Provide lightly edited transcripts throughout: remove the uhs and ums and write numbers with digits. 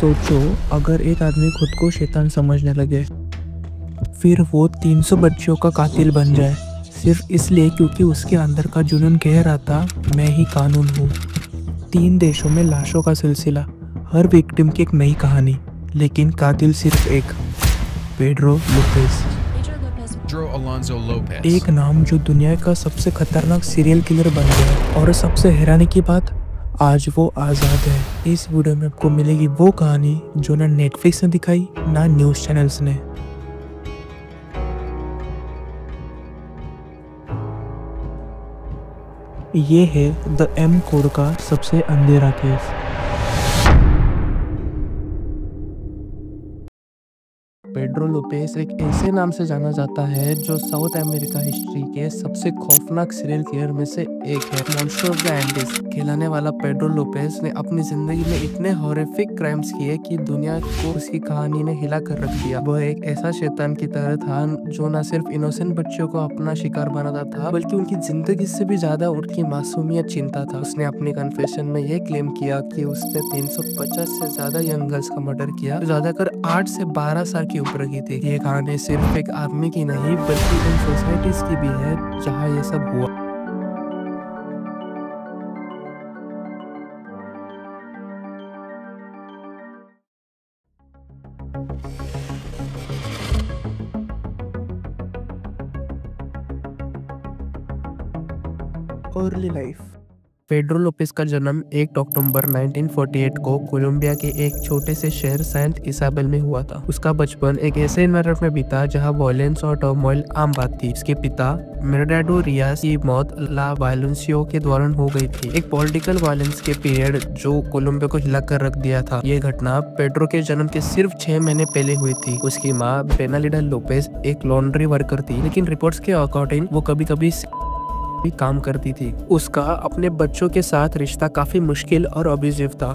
सोचो, अगर एक आदमी खुद को शैतान समझने लगे, फिर वो 300 बच्चियों का कातिल बन जाए, सिर्फ इसलिए क्योंकि उसके अंदर का जुनून कह रहा था मैं ही कानून हूँ। 3 देशों में लाशों का सिलसिला, हर विक्टिम की एक नई कहानी, लेकिन कातिल सिर्फ एक, पेड्रो लोपेज। एक नाम जो दुनिया का सबसे खतरनाक सीरियल किलर बन गया, और सबसे हैरानी की बात, आज वो आज़ाद है। इस वीडियो में आपको मिलेगी वो कहानी जो ना नेटफ्लिक्स ने दिखाई ना न्यूज़ चैनल्स ने। ये है द एम कोड का सबसे अंधेरा केस। पेड्रो लोपेज एक ऐसे नाम से जाना जाता है जो साउथ अमेरिका हिस्ट्री के सबसे खौफनाक सीरियल किलर में से एक है। मॉन्स्टर ऑफ द एंडीज कहलाने वाला पेड्रो लोपेज ने अपनी जिंदगी में इतने हॉरिफिक क्राइम्स किए कि दुनिया को उसकी कहानी ने हिला कर रख दिया। वह एक ऐसा शैतान की तरह था जो न सिर्फ इनोसेंट बच्चों को अपना शिकार बनाता था, बल्कि उनकी जिंदगी से भी ज्यादा उनकी मासूमियत चिंता था। उसने अपनी कन्फेशन में ये क्लेम किया कि उसने 350 से ज्यादा यंग गर्ल्स का मर्डर किया, जो ज्यादातर 8 से 12 साल की उम्र की थी। ये कहानी सिर्फ एक आदमी की नहीं बल्कि उन सोसाइटीज की भी है जहाँ ये सब हुआ। Early life. पेड्रो लोपेज का जन्म 1 अक्टूबर 1948 को कोलंबिया के एक छोटे से शहर सेंट इसाबेल में हुआ था। उसका बचपन एक ऐसे एनवायरनमेंट में बीता जहां वायलेंस और टर्मोइल आम बात थी। उसके पिता मेरडाडो रियास की मौत ला वायलेंसियो के दौरान हो गई थी, एक पॉलिटिकल वायलेंस के पीरियड जो कोलंबिया को हिला कर रख दिया था। ये घटना पेड्रो के जन्म के सिर्फ 6 महीने पहले हुई थी। उसकी माँ बेनालिडा लोपेज एक लॉन्ड्री वर्कर थी, लेकिन रिपोर्ट्स के अकॉर्डिंग वो कभी कभी भी काम करती थी। उसका अपने बच्चों के साथ रिश्ता काफी मुश्किल और अब्यूजिव था।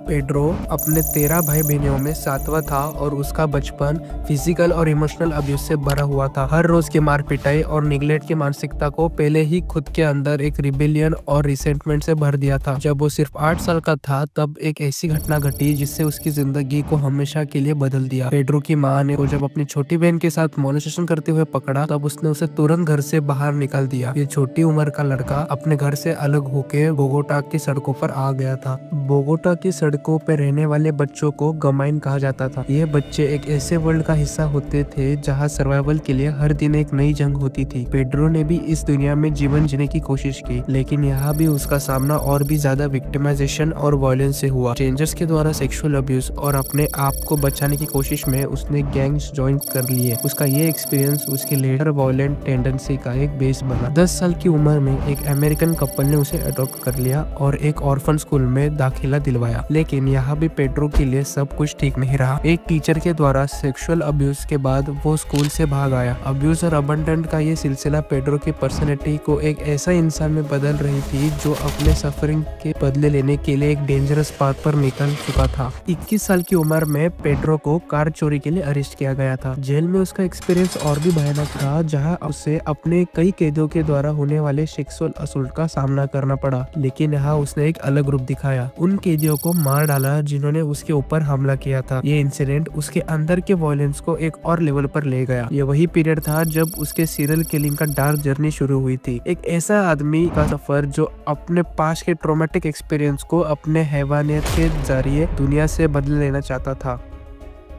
पेड्रो अपने 13 भाई बहनों में 7वां था और उसका बचपन फिजिकल और इमोशनल अब्यूज से भरा हुआ था। हर रोज की मार पिटाई और निगलेक्ट की मानसिकता को पहले ही खुद के अंदर एक रिबेलियन और रिसेंटमेंट से भर दिया था। जब वो सिर्फ 8 साल का था तब एक ऐसी घटना घटी जिससे उसकी जिंदगी को हमेशा के लिए बदल दिया। पेड्रो की माँ ने जब अपनी छोटी बहन के साथ मोलेस्टेशन करते हुए पकड़ा तब उसने उसे तुरंत घर से बाहर निकाल दिया। ये छोटी उम्र का लड़का अपने घर से अलग होकर बोगोटा की सड़कों पर आ गया था। बोगोटा की सड़कों पे रहने वाले बच्चों को गमाइन कहा जाता था। ये बच्चे एक ऐसे वर्ल्ड का हिस्सा होते थे जहां सर्वाइवल के लिए हर दिन एक नई जंग होती थी। पेड्रो ने भी इस दुनिया में जीवन जीने की कोशिश की, लेकिन यहाँ भी उसका सामना और भी ज्यादा विक्टिमाइजेशन और वायलेंस से हुआ। स्ट्रेंजर्स के द्वारा सेक्सुअल अब्यूज और अपने आप को बचाने की कोशिश में उसने गैंग्स ज्वाइन कर लिए। उसका ये एक्सपीरियंस उसकी लेटर वायलेंट टेंडेंसी का एक बेस बना। 10 साल की उम्र में एक अमेरिकन कपल ने उसे अडॉप्ट कर लिया और एक ऑर्फन स्कूल में दाखिला दिलवाया। लेकिन यहाँ भी पेड्रो के लिए सब कुछ ठीक नहीं रहा। एक टीचर के द्वारा सेक्सुअल अब्यूज के बाद वो स्कूल से भाग आया। अब्यूज और अबंडन का ये सिलसिला पेड्रो की पर्सनैलिटी को एक ऐसा इंसान में बदल रही थी जो अपने सफरिंग के बदले लेने के लिए एक डेंजरस पाथ पर निकल चुका था। 21 साल की उम्र में पेड्रो को कार चोरी के लिए अरेस्ट किया गया था। जेल में उसका एक्सपीरियंस और भी भयानक था, जहाँ उसे अपने कई कैदियों के द्वारा होने वाले सेक्सुअल असुल्ट का सामना करना पड़ा। लेकिन यहाँ उसने एक अलग रूप दिखाया, उन कैदियों को मार डाला जिन्होंने उसके ऊपर हमला किया था। ये इंसिडेंट उसके अंदर के वायलेंस को एक और लेवल पर ले गया। ये वही पीरियड था जब उसके सीरियल किलिंग का डार्क जर्नी शुरू हुई थी। एक ऐसा आदमी का सफर जो अपने पास के ट्रॉमेटिक एक्सपीरियंस को अपने हैवानियत के जरिए दुनिया से बदल लेना चाहता था।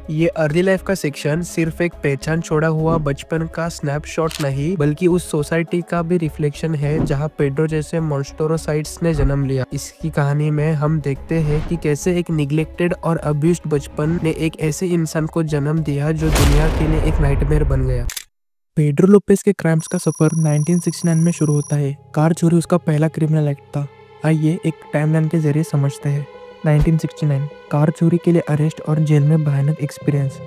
ये अर्ली लाइफ का सेक्शन सिर्फ एक पहचान छोड़ा हुआ बचपन का स्नैपशॉट नहीं, बल्कि उस सोसाइटी का भी रिफ्लेक्शन है जहां पेड्रो जैसे मॉन्स्टरोसाइड्स ने जन्म लिया। इसकी कहानी में हम देखते हैं कि कैसे एक निगलेक्टेड और अब्यूज्ड बचपन ने एक ऐसे इंसान को जन्म दिया जो दुनिया के लिए एक नाइटमेयर बन गया। पेड्रो लोपेज के क्राइम्स का सफर 1969 में शुरू होता है। कार चोरी उसका पहला क्रिमिनल एक्ट था। आइए एक टाइमलाइन के जरिए समझते हैं। 1969 कार चोरी के लिए अरेस्ट और जेल में भयानक एक्सपीरियंस।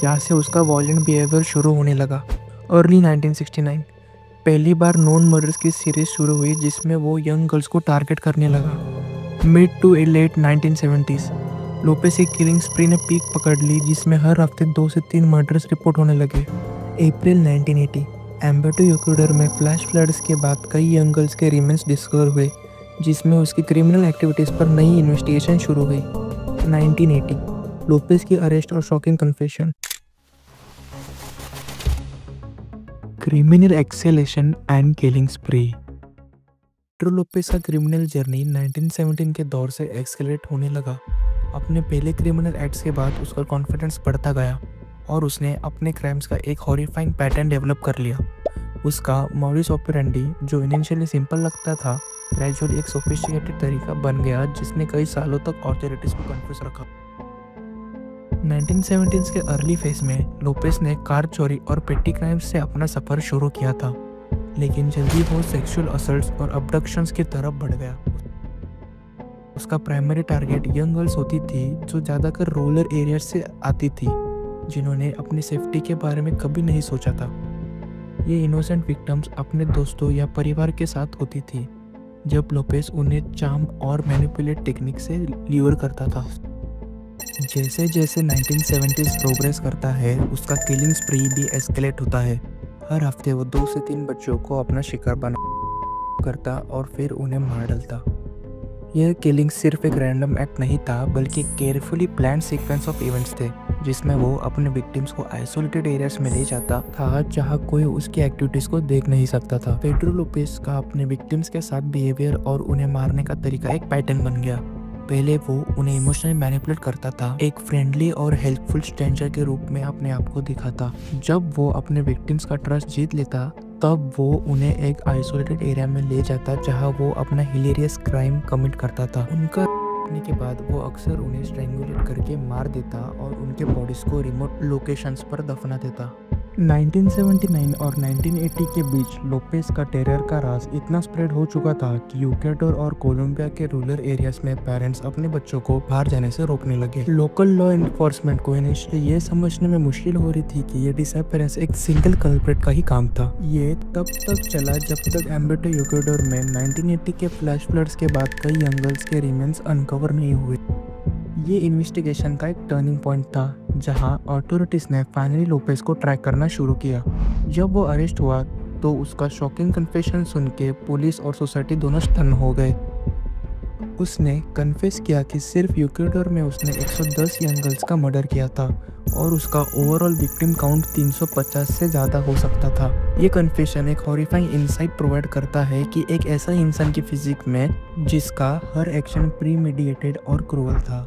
यहाँ से उसका वायलेंट बिहेवियर शुरू होने लगा। अर्ली 1969 पहली बार नॉन मर्डर्स की सीरीज शुरू हुई जिसमें वो यंग गर्ल्स को टारगेट करने लगा। Mid to late 1970s Lopez की किलिंग स्प्री ने पीक पकड़ ली, जिसमें हर हफ्ते 2 से 3 मर्डर्स रिपोर्ट होने लगे। अप्रैल 1980 एम्बेटो इक्वाडोर में फ्लैश फ्लड्स के बाद कई यंग गर्ल्स के रिमेन्स डिस्कवर हुए, जिसमें उसकी क्रिमिनल एक्टिविटीज़ पर नई इन्वेस्टिगेशन शुरू हुई। 1980 लोपेस की अरेस्ट और shocking confession. Criminal acceleration and killing spree. Pedro Lopez का क्रिमिनल जर्नी 1917 के दौर से एक्सेलरेट होने लगा। अपने पहले क्रिमिनल एक्ट्स के बाद उसका कॉन्फिडेंस बढ़ता गया और उसने अपने क्राइम्स का एक हॉरिफाइंग पैटर्न डेवलप कर लिया। उसका मॉडस ऑपरेंडी, जो इनिशियली सिंपल लगता था, ग्रेजुअली एक सोफिस्टिकेटेड तरीका बन गया जिसने कई सालों तक अथॉरिटीज को कंफ्यूज रखा। 1970s के अर्ली फेज में लोपेस ने कार चोरी और पेटी क्राइम्स से अपना सफर शुरू किया था, लेकिन जल्दी वो सेक्सुअल असल्ट्स और अबडक्शंस की तरफ बढ़ गया। उसका प्राइमरी टारगेट यंग गर्ल्स होती थी जो ज़्यादातर रूरल एरिया से आती थी, जिन्होंने अपनी सेफ्टी के बारे में कभी नहीं सोचा था। ये इनोसेंट विक्टिम्स अपने दोस्तों या परिवार के साथ होती थी, जब लोपेस उन्हें चार्म और मैनिपुलेट टेक्निक से ल्यूर करता था। जैसे जैसे 1970s प्रोग्रेस करता है, उसका किलिंग स्प्री भी एस्केलेट होता है। हर हफ्ते वो 2 से 3 बच्चों को अपना शिकार बना करता और फिर उन्हें मार डालता। यह किलिंग सिर्फ एक रैंडम एक्ट नहीं था, बल्कि एक carefully plan sequence of events थे, जिसमें वो अपने विक्टिम्स को आइसोलेटेड एरियाज में ले जाता था जहां कोई उसकी एक्टिविटीज को देख नहीं सकता था। पेड्रो लोपेस का अपने विक्टिम्स के साथ बिहेवियर और उन्हें मारने का तरीका एक पैटर्न बन गया। पहले वो उन्हें इमोशनली मैनिपुलेट करता था, एक फ्रेंडली और हेल्पफुल स्ट्रेंजर के रूप में अपने आप को दिखाता। जब वो अपने विक्टिम्स का ट्रस्ट जीत लेता, तब वो उन्हें एक आइसोलेटेड एरिया में ले जाता जहां वो अपना हिलेरियस क्राइम कमिट करता था। उनका के बाद वो अक्सर उन्हें स्ट्रैंगुलेट करके मार देता और उनके बॉडीज को रिमोट लोकेशंस पर दफना देता। 1979 और 1980 के बीच लोपेस का टेरर का राज इतना स्प्रेड हो चुका था कि इक्वाडोर और कोलंबिया के रूरल एरियाज में पेरेंट्स अपने बच्चों को बाहर जाने से रोकने लगे। लोकल लॉ एनफोर्समेंट को इनिशियली ये समझने में मुश्किल हो रही थी कि ये डिसअपीयरेंस एक सिंगल कल्प्रिट का ही काम था। ये तब तक चला जब तक एम्बेटो इक्वाडोर में 1980 के फ्लैश फ्लड्स के बाद कई यंग गर्ल्स के रिमेन्स अनकवर नहीं हुए। ये इन्वेस्टिगेशन का एक टर्निंग पॉइंट था, जहां अथॉरिटीज ने फाइनली लोपेस को ट्रैक करना शुरू किया। जब वो अरेस्ट हुआ तो उसका शॉकिंग कन्फेशन सुन के पुलिस और सोसाइटी दोनों स्टन हो गए। उसने कन्फेस किया कि सिर्फ इक्वाडोर में उसने 110 यंग गर्ल्स का मर्डर किया था और उसका ओवरऑल विक्टिम काउंट 350 से ज़्यादा हो सकता था। ये कन्फेशन एक हॉरिफाइंग इनसाइट प्रोवाइड करता है कि एक ऐसा इंसान की फिजिक में जिसका हर एक्शन प्रीमेडिएटेड और क्रूअल था।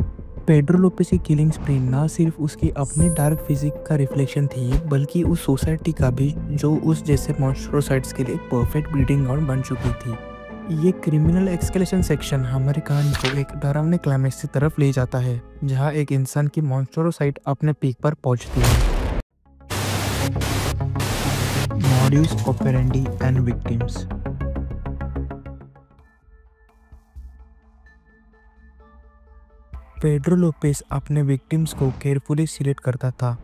पेड्रो लोपेस की किलिंग स्प्री ना सिर्फ उसकी अपनी डार्क फिजिक का रिफ्लेक्शन थी, बल्कि उस सोसाइटी का भी जो उस जैसे मॉन्स्ट्रोसाइड्स के लिए परफेक्ट ब्रीडिंग ग्राउंड बन चुकी थी। ये क्रिमिनल एक्सकेलेशन सेक्शन हमारी कहानी को एक डरावने क्लाइमेक्स की तरफ ले जाता है, जहां एक इंसान की मॉन्स्ट्रोसाइड अपने पीक पर पहुंचती है। Modus operandi and victims. Pedro Lopez अपने विक्टिम्स को केयरफुली सिलेक्ट करता था,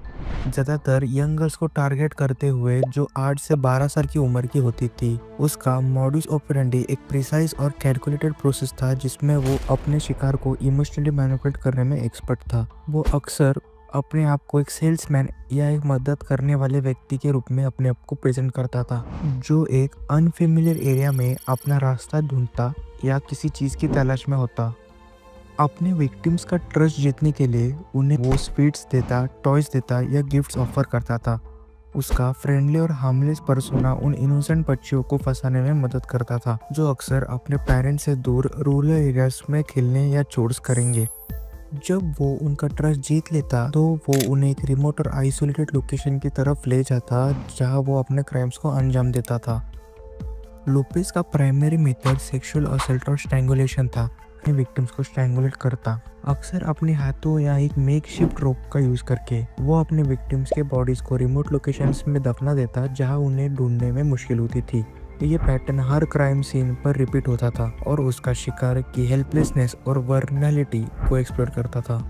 ज़्यादातर यंग गर्ल्स को टारगेट करते हुए जो 8 से 12 साल की उम्र की होती थी। उसका मॉडस ऑपरेंडी एक प्रिसाइज और कैलकुलेटेड प्रोसेस था, जिसमें वो अपने शिकार को इमोशनली मैनिपुलेट करने में एक्सपर्ट था। वो अक्सर अपने आप को एक सेल्समैन या एक मदद करने वाले व्यक्ति के रूप में अपने आप को प्रेजेंट करता था, जो एक अनफेमिलियर एरिया में अपना रास्ता ढूंढता या किसी चीज़ की तलाश में होता। अपने विक्टिम्स का ट्रस्ट जीतने के लिए उन्हें वो स्वीट्स देता, टॉयज देता या गिफ्ट्स ऑफर करता था। उसका फ्रेंडली और हार्मलेस पर्सोना उन इनोसेंट बच्चियों को फंसाने में मदद करता था, जो अक्सर अपने पेरेंट्स से दूर रूरल एरियाज में खेलने या चोर्स करेंगे। जब वो उनका ट्रस्ट जीत लेता तो वो उन्हें एक रिमोट और आइसोलेटेड लोकेशन की तरफ ले जाता, जहां वो अपने क्राइम्स को अंजाम देता था। लोपेस का प्राइमरी मेथड सेक्सुअल असल्ट और स्ट्रैंगुलेशन था। अपने विक्टिम्स को स्ट्रैंगुलेट करता, अक्सर अपने हाथों या एक मेकशिफ्ट रोप का यूज करके। वो अपने विक्टिम्स के बॉडीज को रिमोट लोकेशंस में दफना देता, जहां उन्हें ढूंढने में मुश्किल होती थी। ये पैटर्न हर क्राइम सीन पर रिपीट होता था और उसका शिकार की हेल्पलेसनेस और वर्नैलिटी को एक्सप्लोर करता था।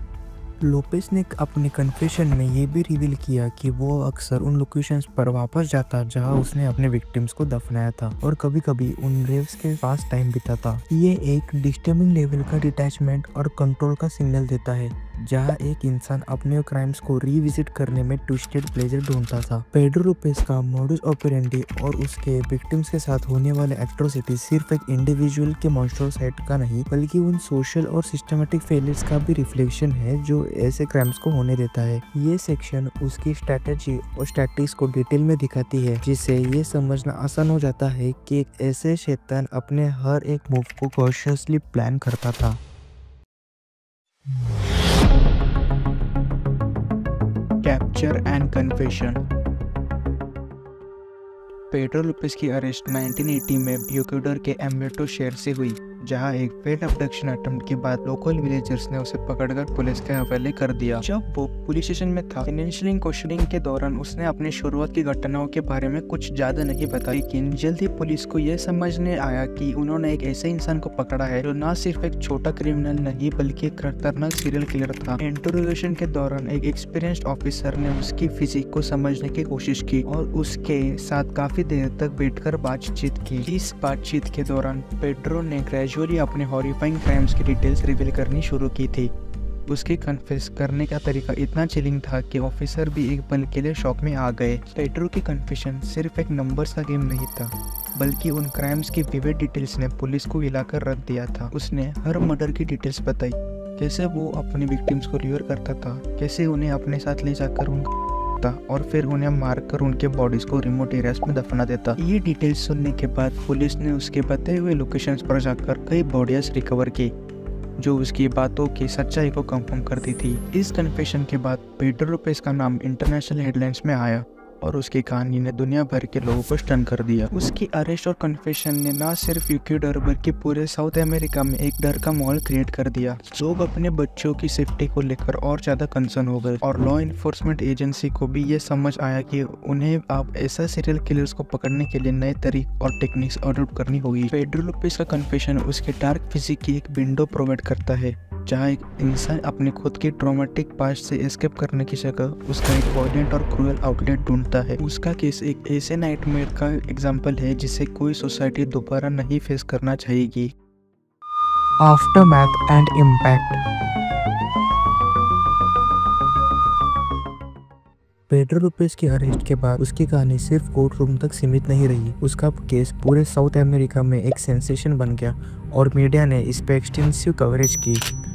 लोपेस ने अपने कन्फेशन में ये भी रिवील किया कि वो अक्सर उन लोकेशंस पर वापस जाता जहां उसने अपने विक्टिम्स को दफनाया था और कभी कभी उन ग्रेव्स के पास टाइम बिताता। ये एक डिस्टर्बिंग लेवल का डिटैचमेंट और कंट्रोल का सिग्नल देता है, जहां एक इंसान अपने क्राइम्स को रिविजिट करने में ट्विस्टेड प्लेजर ढूंढता था। पेड्रो लोपेज का मॉडस ऑपरेंडी और उसके विक्टिम्स के साथ होने वाले एट्रोसिटी सिर्फ एक इंडिविजुअल के मॉन्स्ट्रोसाइड का नहीं बल्कि उन सोशल और सिस्टमेटिक फेलियर्स का भी रिफ्लेक्शन है जो ऐसे क्राइम्स को होने देता है। ये सेक्शन उसकी स्ट्रेटेजी और स्टैटिक्स को डिटेल में दिखाती है, जिससे ये समझना आसान हो जाता है कि एक ऐसे शैतान अपने हर एक मूव को कॉन्शियसली प्लान करता था। Capture and confession. Pedro Lopez की अरेस्ट 1980 में इक्वाडोर के एम्बेटो शहर से हुई, जहां एक फेल्ड अबडक्शन अटेम्प्ट के बाद लोकल विलेजर्स ने उसे पकड़कर पुलिस के हवाले कर दिया। जब वो पुलिस स्टेशन में था, इनिशियल क्वेश्चनिंग के दौरान उसने अपनी शुरुआत की घटनाओं के बारे में कुछ ज्यादा नहीं बताया, लेकिन जल्द ही पुलिस को यह समझने आया कि उन्होंने एक ऐसे इंसान को पकड़ा है जो न सिर्फ एक छोटा क्रिमिनल नहीं बल्कि एक खतरनाक सीरियल किलर था। इंटरोगेशन के दौरान एक एक्सपीरियंस्ड ऑफिसर ने उसकी फिजिक को समझने की कोशिश की और उसके साथ काफी देर तक बैठकर बातचीत की। इस बातचीत के दौरान पेड्रो ने ग्रेजुअली अपने हॉरिफाइंग क्राइम्स की डिटेल्स रिवील करनी शुरू की थी। उसके कन्फेस करने का तरीका इतना चिलिंग था कि ऑफिसर भी एक पल के लिए शॉक में आ गए। पेड्रो की कन्फेशन सिर्फ एक नंबर्स का गेम नहीं था, बल्कि उन क्राइम्स की विविड डिटेल्स ने पुलिस को हिलाकर रख दिया था। उसने हर मर्डर की डिटेल्स बताई, कैसे वो अपने विक्टिम्स को ल्यूर करता था, कैसे उन्हें अपने साथ ले जाकर उनका और फिर उन्हें मारकर उनके बॉडीज को रिमोट एरियाज में दफना देता। ये डिटेल्स सुनने के बाद पुलिस ने उसके बताए हुए लोकेशंस पर जाकर कई बॉडीज रिकवर की, जो उसकी बातों की सच्चाई को कंफर्म करती थी। इस कन्फेशन के बाद पेड्रो लोपेज का नाम इंटरनेशनल हेडलाइंस में आया और उसकी कहानी ने दुनिया भर के लोगों को स्टन कर दिया। उसकी अरेस्ट और कन्फेशन ने न सिर्फ इक्वाडोर बल्कि पूरे साउथ अमेरिका में एक डर का माहौल क्रिएट कर दिया। लोग अपने बच्चों की सेफ्टी को लेकर और ज्यादा कंसर्न हो गए और लॉ इन्फोर्समेंट एजेंसी को भी ये समझ आया कि उन्हें अब ऐसा सीरियल किलर्स को पकड़ने के लिए नए तरीके और टेक्निक्स अडॉप्ट करनी होगी। पेड्रो लोपेज का कन्फेशन उसके डार्क फिजिक की एक विंडो प्रोवाइड करता है, जहाँ एक इंसान अपने खुद के ट्रॉमेटिक पास्ट से एस्केप करने की जगह उसका एक वायलेंट और क्रूअल आउटलेट ढूंढता है। उसका केस एक ऐसे नाइटमेयर का एग्जाम्पल है जिसे कोई सोसाइटी दोबारा नहीं फेस करना चाहेगी। Aftermath and impact. Pedro Lopez की अरेस्ट के बाद उसकी कहानी सिर्फ कोर्ट रूम तक सीमित नहीं रही। उसका केस पूरे साउथ अमेरिका में एक सेंसेशन बन गया और मीडिया ने इस पे एक्सटेंसिव कवरेज की।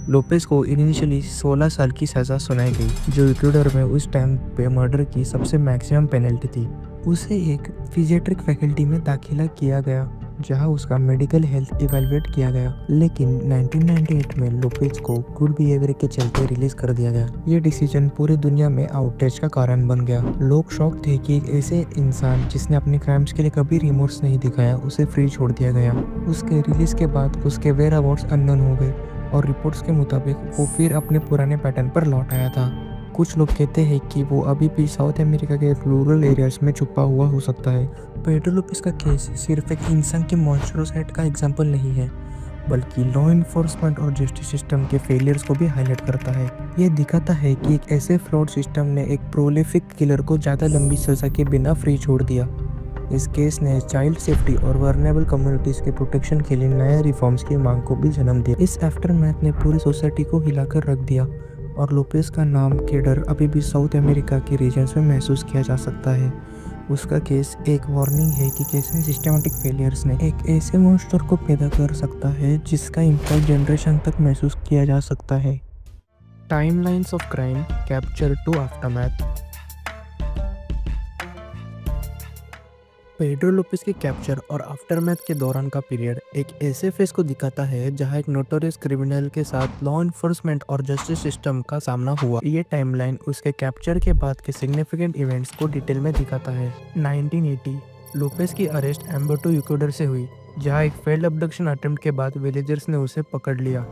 लोपेज को इनिशियली 16 साल की सज़ा सुनाई गई, जो इक्वाडोर में उस टाइम पे मर्डर की सबसे मैक्सिमम पेनल्टी थी। उसे एक फिजियाट्रिक फैकल्टी में दाखिला किया गया, जहां उसका मेडिकल हेल्थ इवेलुएट किया गया, लेकिन 1998 में लोपेज को गुड बिहेवियर के चलते रिलीज कर दिया गया। ये डिसीजन पूरी दुनिया में आउटरीच का कारण बन गया। लोग शॉक थे कि एक ऐसे इंसान जिसने अपने क्राइम्स के लिए कभी रिमोर्स नहीं दिखाया, उसे फ्री छोड़ दिया गया। उसके रिलीज के बाद उसके वेयर अबाउट्स अननोन हो गए और रिपोर्ट्स के मुताबिक वो फिर अपने पुराने पैटर्न पर लौट आया था। कुछ लोग कहते हैं कि वो अभी भी साउथ अमेरिका के रूरल एरियाज में छुपा हुआ हो सकता है। पेड्रो लोपेज का केस सिर्फ एक इंसान के मॉन्स्ट्रोसाइड का एग्जाम्पल नहीं है, बल्कि लॉ इन्फोर्समेंट और जस्टिस सिस्टम के फेलियर्स को भी हाईलाइट करता है। ये दिखाता है कि एक ऐसे फ्रॉड सिस्टम ने एक प्रोलिफिक किलर को ज़्यादा लंबी सजा के बिना फ्री छोड़ दिया। इस केस ने चाइल्ड सेफ्टी और वर्नेबल कम्युनिटीज़ के प्रोटेक्शन के लिए नए रिफॉर्म्स की मांग को भी जन्म दिया। इस आफ्टरमैथ ने पूरी सोसाइटी को हिलाकर रख दिया और लोपेज का नाम के डर अभी भी साउथ अमेरिका के रीजन्स में महसूस किया जा सकता है। उसका केस एक वार्निंग है कि कैसे सिस्टमेटिक फेलियर्स ने एक ऐसे मॉन्स्टर को पैदा कर सकता है जिसका इम्पैक्ट जनरेशन तक महसूस किया जा सकता है। Timelines of crime capture to aftermath. Pedro Lopez के कैप्चर और आफ्टरमैथ के दौरान का पीरियड एक ऐसे फेस को दिखाता है जहां एक नोटोरियस क्रिमिनल के साथ लॉ इन्फोर्समेंट और जस्टिस सिस्टम का सामना हुआ। ये टाइमलाइन उसके कैप्चर के बाद के सिग्निफिकेंट इवेंट्स को डिटेल में दिखाता है। 1980 लोपेज की अरेस्ट एम्बेटो इक्वाडोर से हुई, जहां एक फेल्ड अबडक्शन अटेम्प्ट के बाद विलेजर्स ने उसे पकड़ लिया।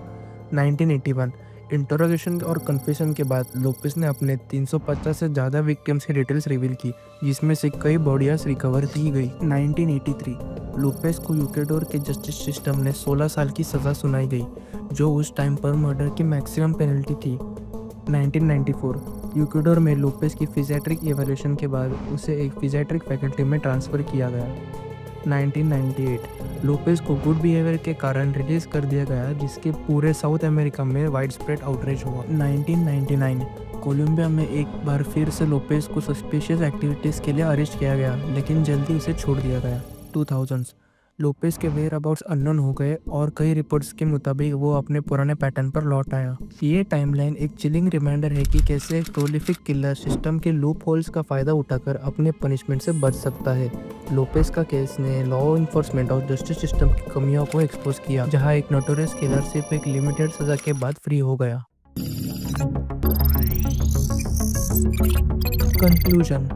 1981 इंटरोगेशन और कन्फेशन के बाद लोपेज ने अपने 350 से ज़्यादा विक्टिम्स की डिटेल्स रिवील की, जिसमें से कई बॉडीज रिकवर की गई। 1983 लोपेज को इक्वाडोर के जस्टिस सिस्टम ने 16 साल की सज़ा सुनाई गई, जो उस टाइम पर मर्डर की मैक्सिमम पेनल्टी थी। 1994 इक्वाडोर में लोपेज की फिजियाट्रिक इवैल्यूएशन के बाद उसे एक फिजियाट्रिक फैकल्टी में ट्रांसफ़र किया गया। 1998 लोपेज को गुड बिहेवियर के कारण रिलीज कर दिया गया, जिसके पूरे साउथ अमेरिका में वाइड स्प्रेड आउटरीच हुआ। 1999 कोलंबिया में एक बार फिर से लोपेज को सस्पिशियस एक्टिविटीज़ के लिए अरेस्ट किया गया, लेकिन जल्दी उसे छोड़ दिया गया। 2000 लोपेज के वेयर अबाउट्स अननोन हो गए और कई रिपोर्ट्स के मुताबिक वो अपने पुराने पैटर्न पर लौट आया। ये टाइमलाइन एक चिलिंग रिमाइंडर है कि कैसे एक प्रोलिफिक किलर सिस्टम के लूप होल्स का फायदा उठाकर अपने पनिशमेंट से बच सकता है। लोपेज का केस ने लॉ इन्फोर्समेंट और जस्टिस सिस्टम की कमियों को एक्सपोज किया, जहां एक नोटोरियस किलर सिर्फ एक लिमिटेड सजा के बाद फ्री हो गया। कंक्लूजन,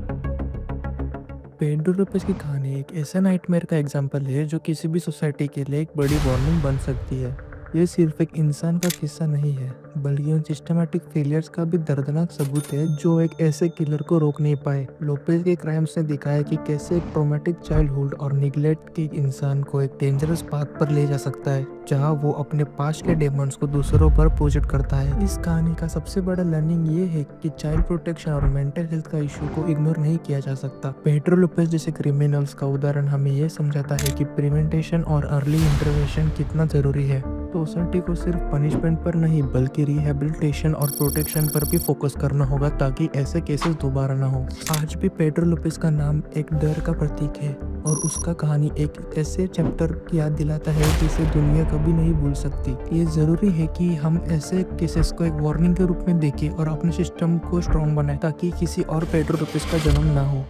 पेड्रो लोपेज की कहानी एक ऐसा नाइटमेयर का एग्जाम्पल है जो किसी भी सोसाइटी के लिए एक बड़ी वार्निंग बन सकती है। ये सिर्फ एक इंसान का किस्सा नहीं है, बल्कि उन सिस्टमैटिक फेलियर्स का भी दर्दनाक सबूत है जो एक ऐसे किलर को रोक नहीं पाए। लोपेज के क्राइम्स ने दिखाया कि कैसे एक ट्रॉमेटिक चाइल्डहुड और निगलेक्ट के इंसान को एक डेंजरस पाथ पर ले जा सकता है, जहां वो अपने पास्ट के डेमन्स को दूसरों पर प्रोजेक्ट करता है। इस कहानी का सबसे बड़ा लर्निंग ये है कि चाइल्ड प्रोटेक्शन और मेंटल हेल्थ का इशू को इग्नोर नहीं किया जा सकता। पेड्रो लोपेज जैसे क्रिमिनल्स का उदाहरण हमें यह समझाता है कि प्रिवेंटेशन और अर्ली इंटरवेंशन कितना जरूरी है। सोसाइटी को सिर्फ पनिशमेंट पर नहीं बल्कि रिहेबिलिटेशन और प्रोटेक्शन पर भी फोकस करना होगा, ताकि ऐसे केसेस दोबारा ना हो। आज भी पेड्रो लोपेज का नाम एक डर का प्रतीक है और उसका कहानी एक ऐसे चैप्टर की याद दिलाता है जिसे दुनिया कभी नहीं भूल सकती। ये जरूरी है कि हम ऐसे केसेस को एक वार्निंग के रूप में देखें और अपने सिस्टम को स्ट्रॉन्ग बनाएं, ताकि किसी और पेड्रो लोपेज का जन्म ना हो।